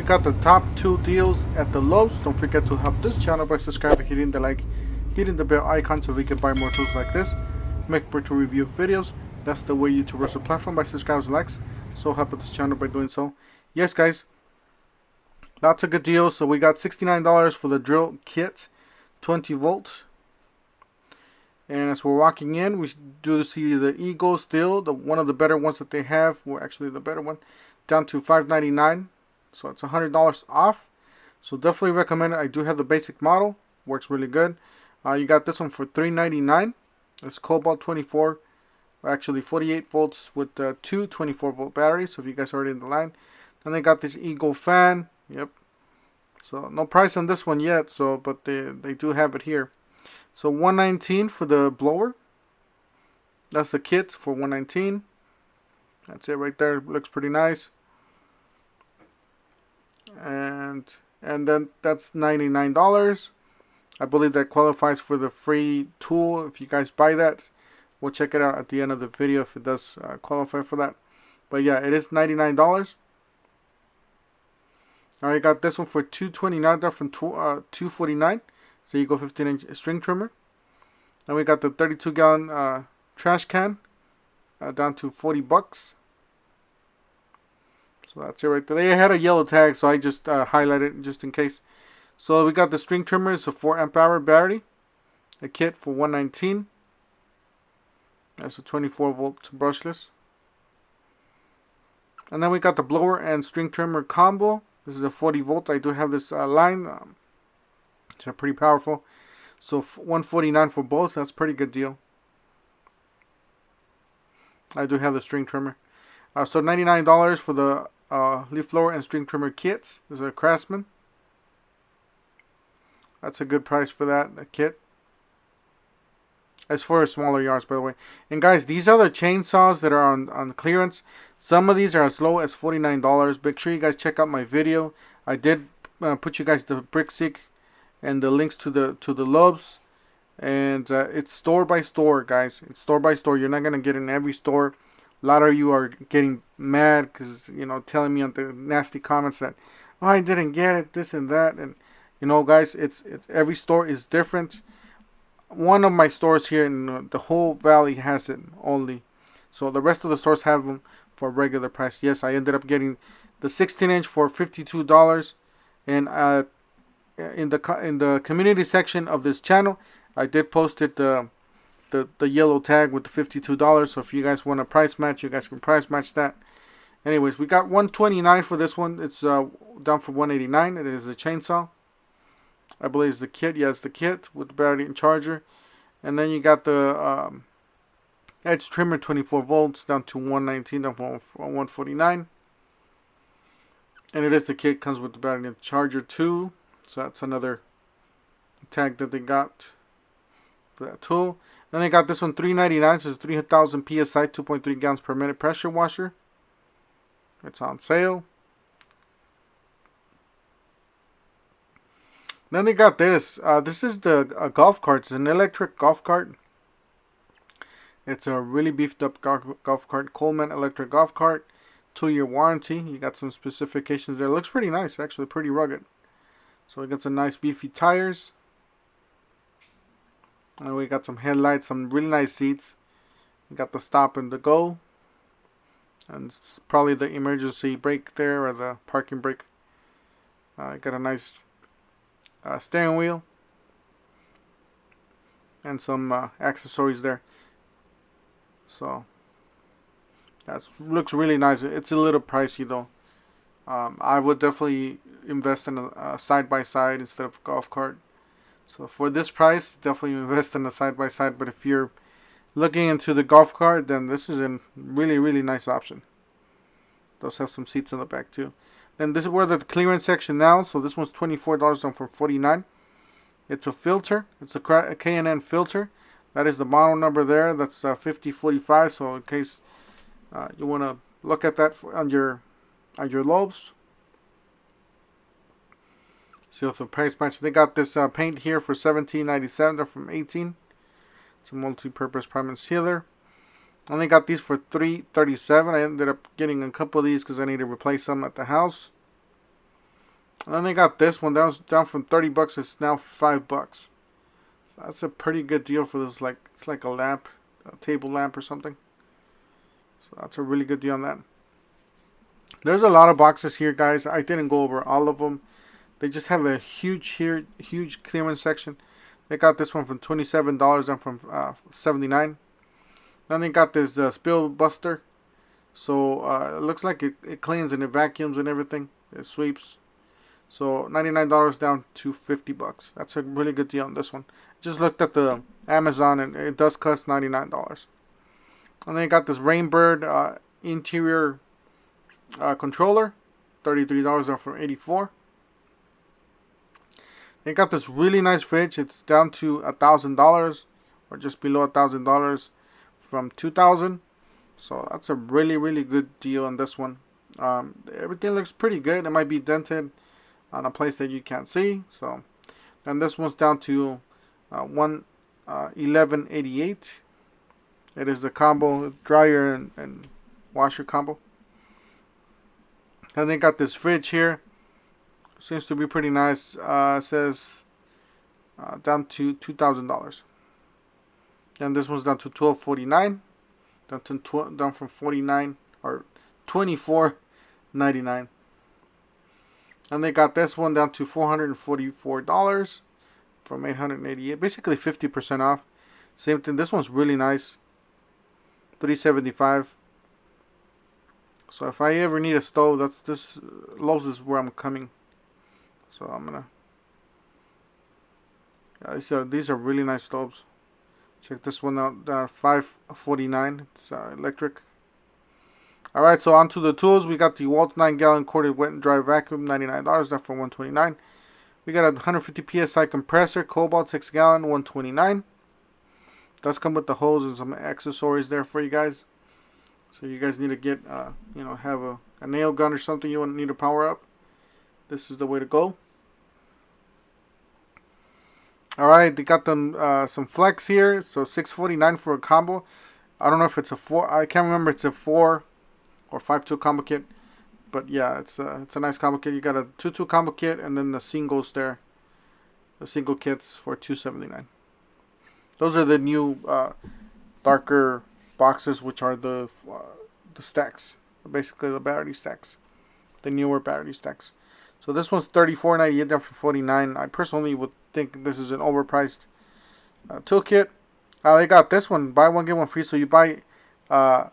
got the top 2 deals at the lows. Don't forget to help this channel by subscribing, hitting the like, hitting the bell icon so we can buy more tools like this, make virtual review videos. That's the way YouTubers will platform, by subscribing and likes. So help this channel by doing so. Yes, guys, lots of good deals. So we got $69 for the drill kit, 20 volts. And as we're walking in, we do see the Eagle still, one of the better ones that they have. Well, actually the better one, down to $5.99. So it's $100 off. So definitely recommend it. I do have the basic model, works really good. You got this one for $3.99. It's Cobalt 24, actually 48 volts with two 24-volt batteries. So if you guys are already in the line, then they got this Eagle fan. Yep. So no price on this one yet. So but they do have it here. So $119 for the blower. That's the kit for $119. That's it right there. Looks pretty nice. And then that's $99. I believe that qualifies for the free tool. If you guys buy that, we'll check it out at the end of the video if it does qualify for that. But yeah, it is $99. Alright, got this one for $229 down from $249. So you go 15-inch string trimmer. Then we got the 32-gallon trash can down to $40. So that's it right there. They had a yellow tag, so I just highlighted it just in case. So we got the string trimmer. It's a 4 amp hour battery. A kit for $119. That's a 24-volt brushless. And then we got the blower and string trimmer combo. This is a 40 volt. I do have this line. It's pretty powerful. So $149 for both. That's a pretty good deal. I do have the string trimmer. So $99 for the leaf blower and string trimmer kits. This is a Craftsman. That's a good price for that kit. As for smaller yards, by the way. And guys, these are the chainsaws that are on clearance. Some of these are as low as $49. Make sure you guys check out my video. I did put you guys the brick seek and the links to the lobes. And it's store by store, guys. It's store by store. You're not gonna get it in every store. A lot of you are getting mad because, you know, telling me on the nasty comments that, oh, I didn't get it, this and that. And you know, guys, it's every store is different. One of my stores here in the whole valley has it only. So the rest of the stores have them for a regular price. Yes, I ended up getting the 16-inch for $52. And in the community section of this channel, I did post it the yellow tag with the $52. So if you guys want a price match, you guys can price match that. Anyways, we got $129 for this one. It's down for $189. It is a chainsaw. I believe it's the kit. Yes, the kit with the battery and charger. And then you got the edge trimmer, 24 volts, down to $119, down from $149. And it is the kit. Comes with the battery and charger too. So that's another tag that they got for that tool. Then they got this one, $399. So it's 3,000 psi, 2.3 gallons per minute pressure washer. It's on sale. Then they got this. This is the golf cart. It's an electric golf cart. It's a really beefed up golf cart. Coleman electric golf cart. 2-year warranty. You got some specifications there. It looks pretty nice. Actually, pretty rugged. So we got some nice beefy tires. And we got some headlights. Some really nice seats. We got the stop and the go. And it's probably the emergency brake there, or the parking brake. Got a nice steering wheel and some accessories there. So that looks really nice. It's a little pricey though. I would definitely invest in a side-by-side instead of golf cart. So for this price, definitely invest in a side-by-side. But if you're looking into the golf cart, then this is a really nice option. Does have some seats in the back too. Then this is where the clearance section now. So this one's $24 down from $49. It's a filter. It's a K&N filter. That is the model number there. That's 5045. So in case you want to look at that on your lobes. See if the price match. They got this paint here for $17.97. They're from $18. It's a multi-purpose prime and sealer. I only got these for $3.37. I ended up getting a couple of these because I need to replace some at the house. And then they got this one down from 30 bucks. It's now 5 bucks. So that's a pretty good deal for this. Like, it's like a lamp, a table lamp or something. So that's a really good deal on that. There's a lot of boxes here, guys. I didn't go over all of them. They just have a huge clearance section. They got this one from $27 down from $79. Then they got this spill buster. So it looks like it cleans and it vacuums and everything. It sweeps. So $99 down to 50 bucks. That's a really good deal on this one. Just looked at the Amazon and it does cost $99. And then they got this Rainbird interior controller, $33 down from $84. They got this really nice fridge. It's down to $1,000 or just below $1,000 from $2,000. So that's a really good deal on this one. Everything looks pretty good. It might be dented on a place that you can't see. So then this one's down to $11.88. It is the combo dryer and washer combo. And they got this fridge here. Seems to be pretty nice. It says down to $2,000. And this one's down to $12.49. Down from $49 or $24.99. And they got this one down to $444 from $888. Basically 50% off. Same thing. This one's really nice. $375. So if I ever need a stove, this Lowe's is where I'm coming. So I'm gonna. These are really nice stoves. Check this one out. $549. It's electric. All right, so onto the tools. We got the Waltz 9-gallon corded wet and dry vacuum, $99. That for $129. We got a 150 psi compressor Cobalt 6-gallon, $129. Does come with the hose and some accessories there for you guys. So you guys need to get, have a nail gun or something you want need to power up. This is the way to go. All right, they got them some flex here. So $649 for a combo. I don't know if it's a 4. I can't remember. It's a 4 or 5-tool combo kit. But yeah, it's a nice combo kit. You got a 2-tool combo kit and then the singles there. The single kits for $279. Those are the new darker boxes, which are the stacks. Basically the battery stacks. The newer battery stacks. So this one's $34.98 down from $49. I personally would think this is an overpriced toolkit. They got this one, buy one get one free. So you buy a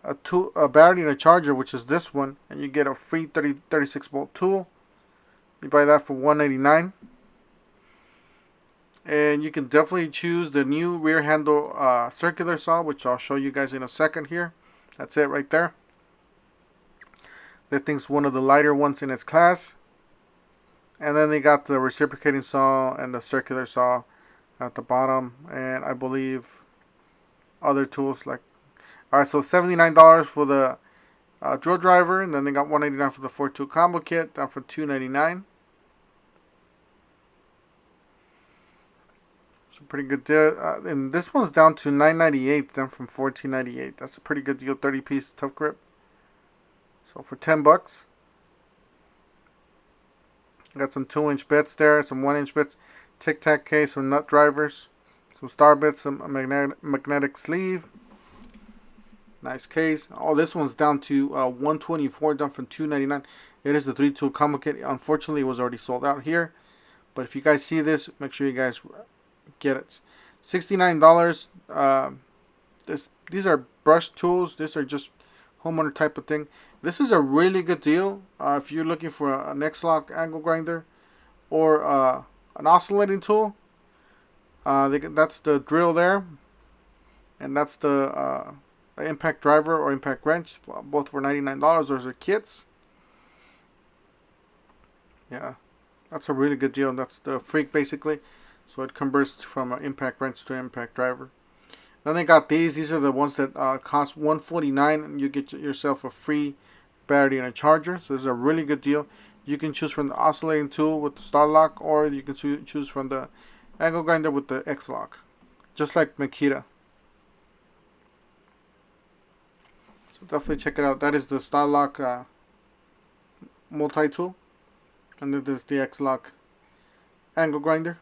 battery and a charger, which is this one, and you get a free 36 volt tool. You buy that for $189. And you can definitely choose the new rear handle circular saw, which I'll show you guys in a second here. That's it right there. That thing's one of the lighter ones in its class. And then they got the reciprocating saw and the circular saw at the bottom. And I believe other tools like... Alright, so $79 for the drill driver. And then they got $189 for the 4-tool combo kit. Down for $299. It's a pretty good deal. And this one's down to $9.98, down from $14.98. That's a pretty good deal. 30-piece tough grip. So for 10 bucks. Got some 2-inch bits there, some 1-inch bits, tic-tac case, some nut drivers, some star bits, some magnetic sleeve. Nice case. Oh, this one's down to $124, down from $299. It is the 3-tool combo kit. Unfortunately, it was already sold out here. But if you guys see this, make sure you guys get it. $69. These are brush tools. These are just homeowner type of thing. This is a really good deal if you're looking for an X-Lock angle grinder or an oscillating tool. That's the drill there, and that's the impact driver or impact wrench, both for $99. Those are kits. Yeah, that's a really good deal. That's the freak basically. So it converts from an impact wrench to an impact driver. Then they got these. These are the ones that cost $149, and you get yourself a free battery and a charger. So this is a really good deal. You can choose from the oscillating tool with the star lock, or you can choose from the angle grinder with the X-Lock, just like Makita. So definitely check it out. That is the star lock multi-tool. And then there's the X-Lock angle grinder.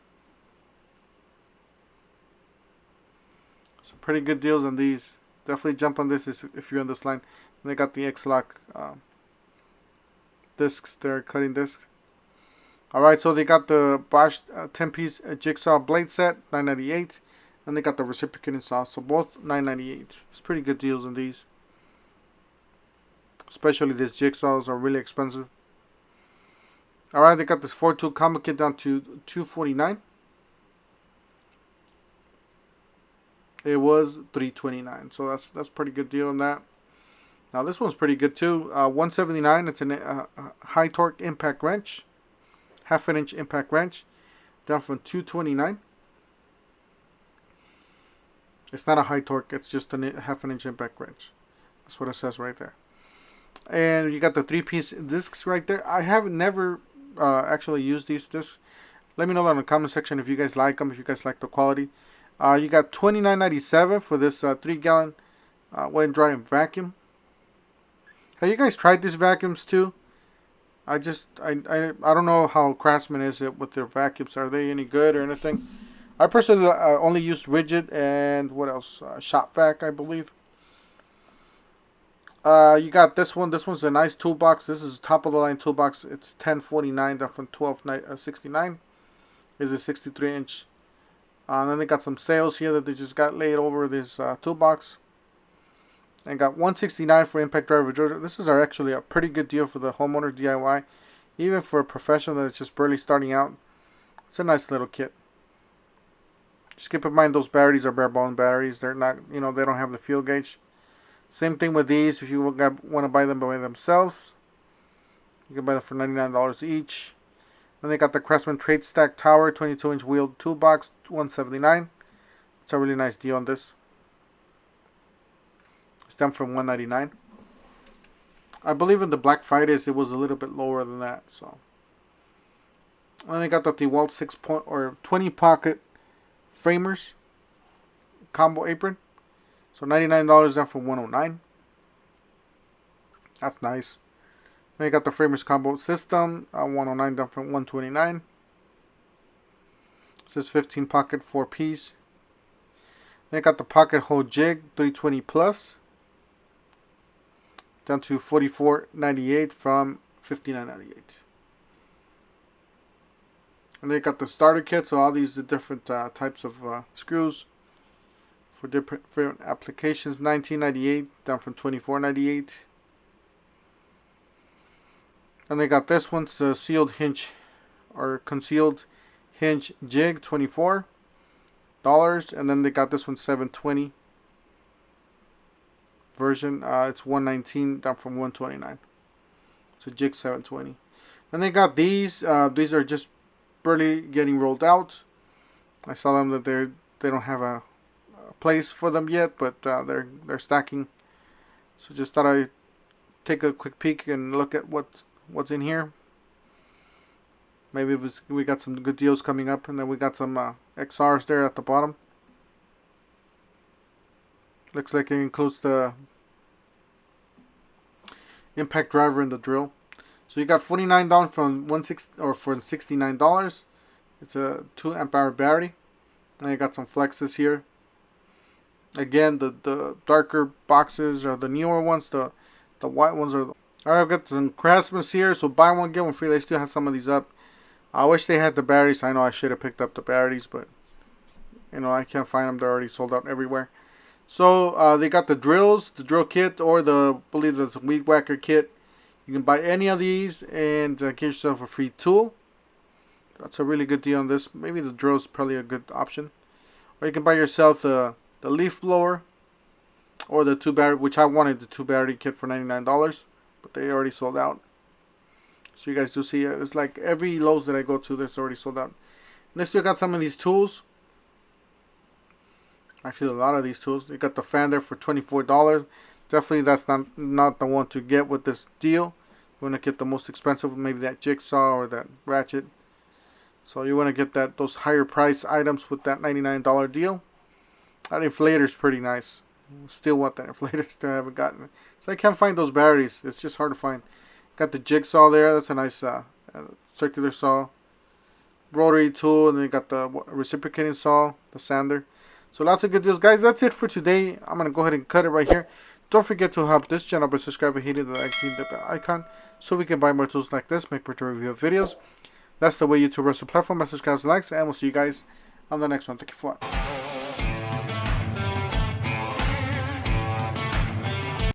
So pretty good deals on these. Definitely jump on this if you're on this line. And they got the X-Lock discs there, cutting discs. Alright, so they got the Bosch 10-piece Jigsaw blade set, $9.98. And they got the Reciprocating Saw, so both $9.98. It's pretty good deals on these. Especially these Jigsaws are really expensive. Alright, they got this 4-tool Comica down to $249. It was $329, so that's pretty good deal on that. Now this one's pretty good too. $179. It's a high torque impact wrench, 1/2 inch impact wrench, down from $229. It's not a high torque. It's just a 1/2 inch impact wrench. That's what it says right there. And you got the 3-piece discs right there. I have never actually used these discs. Let me know in the comment section if you guys like them, if you guys like the quality. You got $29.97 for this 3-gallon wet and dry vacuum. Have you guys tried these vacuums too? I don't know how Craftsman is it with their vacuums. Are they any good or anything? I personally only use Rigid and what else? Shop Vac, I believe. You got this one. This one's a nice toolbox. This is top of the line toolbox. It's $10.49 down from $12.69. It's a 63-inch. And then they got some sales here that they just got laid over this toolbox. And got $169 for impact driver Georgia. This is actually a pretty good deal for the homeowner DIY. Even for a professional that's just barely starting out. It's a nice little kit. Just keep in mind those batteries are bare bone batteries. They're not, they don't have the fuel gauge. Same thing with these. If you want to buy them by themselves, you can buy them for $99 each. Then they got the Craftsman Trade Stack Tower 22-inch wheeled toolbox, $179. It's a really nice deal on this. It's down from $199. I believe in the Black Fridays it was a little bit lower than that. So, and they got the Waltz 20 pocket framers combo apron. So $99 down from $109. That's nice. Then you got the framers combo system, $109 down from $129. It says 15 pocket 4-piece. Then you got the pocket hole jig 320 plus, down to $44.98 from $59.98. And they got the starter kit, so all these different types of screws for different applications. $19.98 down from $24.98. And they got this one, it's a sealed hinge or concealed hinge jig, $24. And then they got this one, $720 version. It's $119 down from $129. It's a jig, $720. And they got these. These are just barely getting rolled out. I saw them that they don't have a place for them yet, but they're stacking. So just thought I'd take a quick peek and look at what's in here. Maybe we got some good deals coming up, and then we got some XRs there at the bottom. Looks like it includes the impact driver and the drill. So you got $49 from for $69. It's a 2 amp hour battery. And you got some flexes here. Again, the darker boxes are the newer ones. The white ones are. Alright, I've got some Craftsman here. So buy one get one free. They still have some of these up. I wish they had the batteries. I know I should have picked up the batteries, but I can't find them. They're already sold out everywhere. So they got the drills, the drill kit, or I believe the weed whacker kit. You can buy any of these and get yourself a free tool. That's a really good deal on this. Maybe the drill is probably a good option. Or you can buy yourself the leaf blower or the 2 battery, which I wanted the 2 battery kit for $99, but they already sold out. So you guys do see it. It's like every Lowe's that I go to, that's already sold out. And they still got some of these tools. Actually, a lot of these tools. You got the fan there for $24. Definitely, that's not the one to get with this deal. You want to get the most expensive, maybe that jigsaw or that ratchet. So you want to get those higher price items with that $99 deal. That inflator is pretty nice. Still want that inflator. Still haven't gotten it. So I can't find those batteries. It's just hard to find. Got the jigsaw there. That's a nice circular saw, rotary tool, and then you got the reciprocating saw, the sander. So lots of good deals, guys. That's it for today. I'm gonna go ahead and cut it right here. Don't forget to help this channel by subscribing, hitting the icon, so we can buy more tools like this, make better review of videos. That's the way YouTube runs the platform. Subscribe, likes, and we'll see you guys on the next one. Thank you for watching.